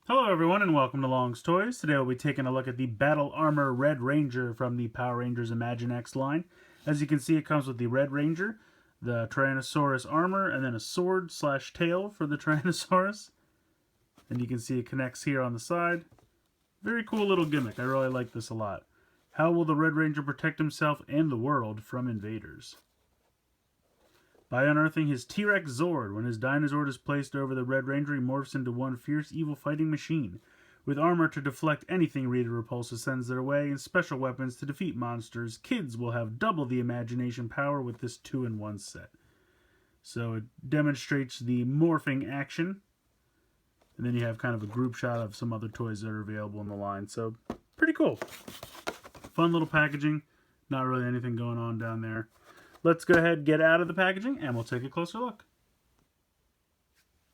Hello everyone and welcome to Long's Toys. Today we'll be taking a look at the Battle Armor Red Ranger from the Power Rangers Imaginext line. As you can see, it comes with the Red Ranger, the Tyrannosaurus armor, and then a sword slash tail for the Tyrannosaurus. And you can see it connects here on the side. Very cool little gimmick. I really like this a lot. How will the Red Ranger protect himself and the world from invaders? By unearthing his T-Rex Zord, when his Dinozord is placed over the Red Ranger, he morphs into one fierce evil fighting machine, with armor to deflect anything Rita Repulsa sends their way, and special weapons to defeat monsters. Kids will have double the imagination power with this 2-in-1 set. So it demonstrates the morphing action, and then you have kind of a group shot of some other toys that are available in the line. So pretty cool. Fun little packaging. Not really anything going on down there. Let's go ahead and get out of the packaging and we'll take a closer look.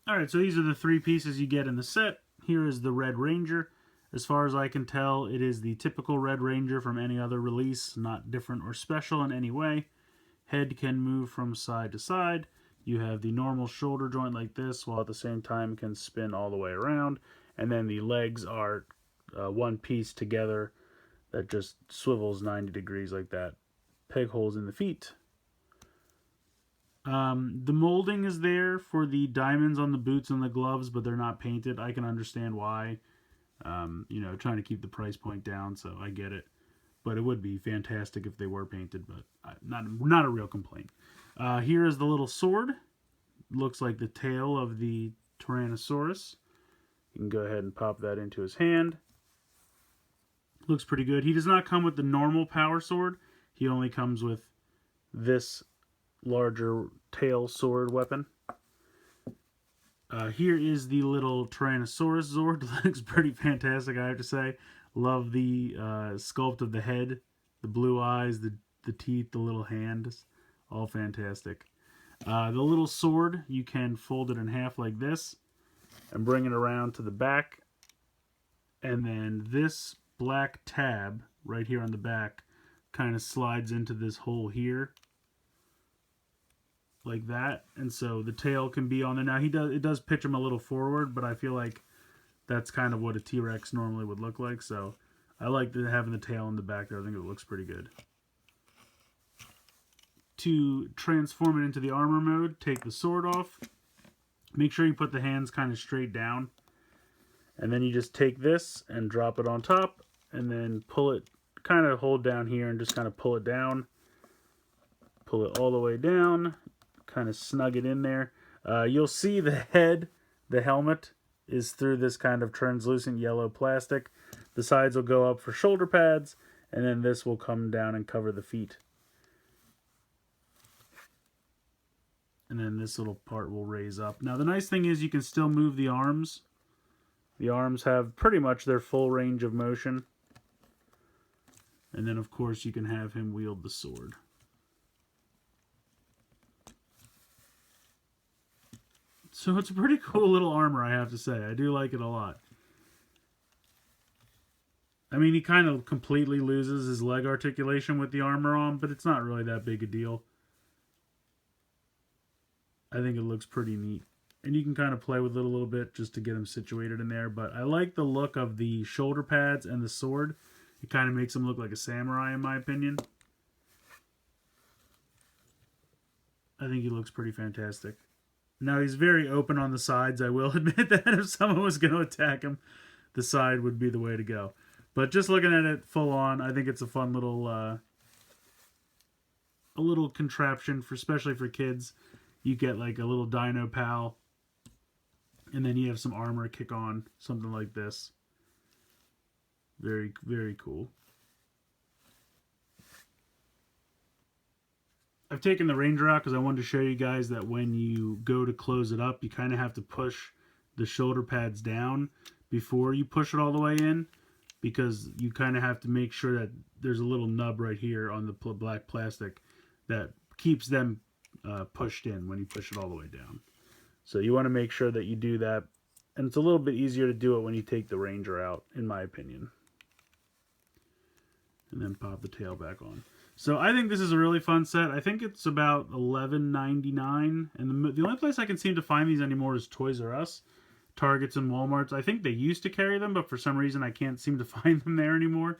Alright, so these are the three pieces you get in the set. Here is the Red Ranger. As far as I can tell, it is the typical Red Ranger from any other release, not different or special in any way. Head can move from side to side. You have the normal shoulder joint like this, while at the same time can spin all the way around. And then the legs are one piece together that just swivels 90 degrees like that. Peg holes in the feet. The molding is there for the diamonds on the boots and the gloves, but they're not painted. I can understand why. Trying to keep the price point down, so I get it. But it would be fantastic if they were painted, but not a real complaint. Here is the little sword. Looks like the tail of the Tyrannosaurus. You can go ahead and pop that into his hand. Looks pretty good. He does not come with the normal power sword. He only comes with this larger tail sword weapon. Here is the little Tyrannosaurus Zord. Looks pretty fantastic, I have to say. Love the sculpt of the head, the blue eyes, the teeth, the little hands. All fantastic. The little sword, you can fold it in half like this and bring it around to the back. And then this black tab right here on the back kind of slides into this hole here. Like that, and so the tail can be on there. Now it does pitch him a little forward, but I feel like that's kind of what a T-Rex normally would look like. So I like having the tail in the back there. I think it looks pretty good. To transform it into the armor mode, take the sword off. Make sure you put the hands kind of straight down, and then you just take this and drop it on top, and then pull it, kind of hold down here and just kind of pull it down. Pull it all the way down. Kind of snug it in there. You'll see the head, the helmet, is through this kind of translucent yellow plastic. The sides will go up for shoulder pads, and then this will come down and cover the feet. And then this little part will raise up. Now the nice thing is you can still move the arms. The arms have pretty much their full range of motion. And then of course you can have him wield the sword. So it's a pretty cool little armor, I have to say. I do like it a lot. I mean, he kind of completely loses his leg articulation with the armor on, but it's not really that big a deal. I think it looks pretty neat. And you can kind of play with it a little bit just to get him situated in there. But I like the look of the shoulder pads and the sword. It kind of makes him look like a samurai, in my opinion. I think he looks pretty fantastic. Now he's very open on the sides. I will admit that if someone was going to attack him, the side would be the way to go. But just looking at it full on, I think it's a fun little, a little contraption for, especially for kids. You get like a little Dino Pal, and then you have some armor kick on, something like this. Very, very cool. I've taken the Ranger out because I wanted to show you guys that when you go to close it up, you kind of have to push the shoulder pads down before you push it all the way in, because you kind of have to make sure that there's a little nub right here on the black plastic that keeps them pushed in when you push it all the way down. So you want to make sure that you do that, and it's a little bit easier to do it when you take the Ranger out, in my opinion. And then pop the tail back on. So I think this is a really fun set. I think it's about $11.99, and the only place I can seem to find these anymore is Toys R Us. Targets and Walmarts. I think they used to carry them, but for some reason I can't seem to find them there anymore.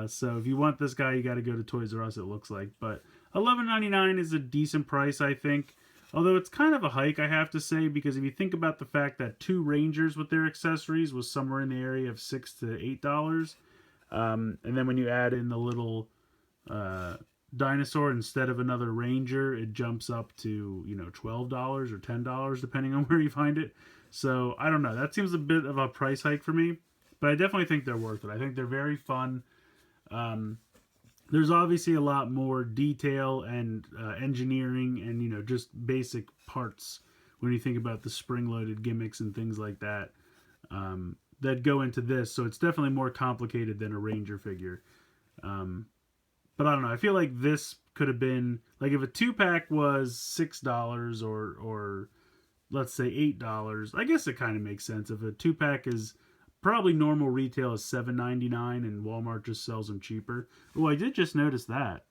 So if you want this guy, you got to go to Toys R Us, it looks like. But $11.99 is a decent price, I think. Although it's kind of a hike, I have to say, because if you think about the fact that 2 Rangers with their accessories was somewhere in the area of $6 to $8, and then when you add in the little dinosaur instead of another Ranger, it jumps up to, you know, $12 or $10 depending on where you find it. So I don't know. That seems a bit of a price hike for me, but I definitely think they're worth it. I think they're very fun. There's obviously a lot more detail and engineering and, you know, just basic parts when you think about the spring-loaded gimmicks and things like that that go into this. So it's definitely more complicated than a Ranger figure. But I don't know. I feel like this could have been, like, if a 2-pack was $6 or let's say $8, I guess it kind of makes sense. If a 2-pack is probably normal retail is $7.99 and Walmart just sells them cheaper. Oh, I did just notice that.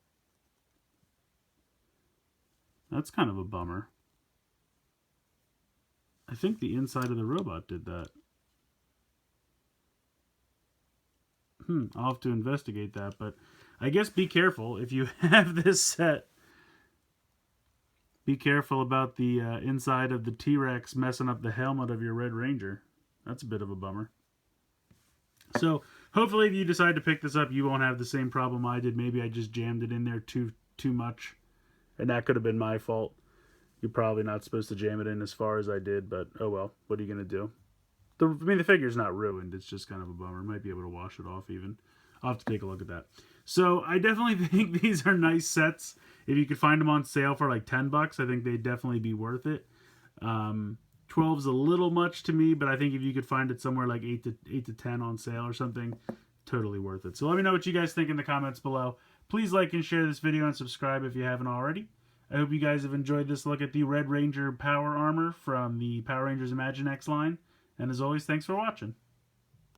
That's kind of a bummer. I think the inside of the robot did that. I'll have to investigate that, but I guess be careful if you have this set. Be careful about the inside of the T-Rex messing up the helmet of your Red Ranger. That's a bit of a bummer. So hopefully if you decide to pick this up, you won't have the same problem I did. Maybe I just jammed it in there too much, and that could have been my fault. You're probably not supposed to jam it in as far as I did, but oh well. What are you going to do? I mean, the figure's not ruined. It's just kind of a bummer. Might be able to wash it off even. I'll have to take a look at that. So I definitely think these are nice sets. If you could find them on sale for like $10, I think they'd definitely be worth it. 12's a little much to me, but I think if you could find it somewhere like 8 to 10 on sale or something, totally worth it. So let me know what you guys think in the comments below. Please like and share this video and subscribe if you haven't already. I hope you guys have enjoyed this look at the Red Ranger Power Armor from the Power Rangers Imaginext line. And as always, thanks for watching.